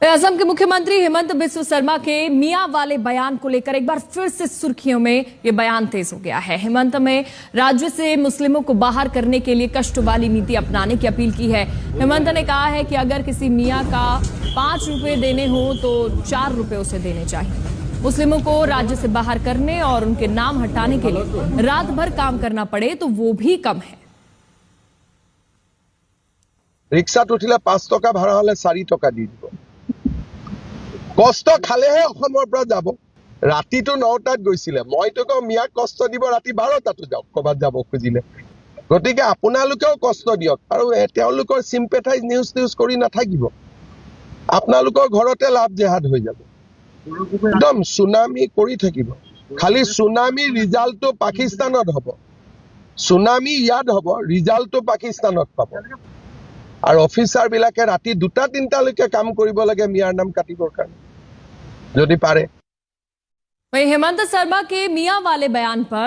असम के मुख्यमंत्री हेमंत बिस्व शर्मा के मियां वाले बयान को लेकर एक बार फिर से सुर्खियों में ये बयान तेज हो गया है। हेमंत में राज्य से मुस्लिमों को बाहर करने के लिए कष्ट वाली नीति अपनाने की अपील की है। हेमंत ने कहा है कि अगर किसी मियां का 5 रुपए देने हो तो 4 रुपए उसे देने चाहिए। मुस्लिमों को राज्य से बाहर करने और उनके नाम हटाने के लिए रात भर काम करना पड़े तो वो भी कम है। रिक्शात उठिले 5 टका भाड़ा हले 4 टका दी দিব। কষ্ট খালেহে অসমৰ পৰা যাব। ৰাতিটো 9টাত গৈছিলে, মইতো কওঁ মিয়াক কষ্ট দিব ৰাতি 12টাতো যাওক ক'বাত যাব খুজিলে। গতিকে আপোনালোকেও কষ্ট দিয়ক আৰু তেওঁলোকৰ সিম্পেথাইজ নিউজ কৰি নাথাকিব। আপোনালোকৰ ঘৰতে লাভ জেহাদ হৈ যাব। একদম সুনামি কৰি থাকিব। খালি সুনামি ৰিজাল্টটো পাকিস্তানত হ'ব। সুনামি ইয়াত হ'ব, ৰিজাল্টটো পাকিস্তানত পাব। और ऑफिसर बिलाके राति 2-3 काम करिब लगे मियार नाम काटिबर कारण जदि पारे। वहीं हेमंत शर्मा के मियां वाले बयान पर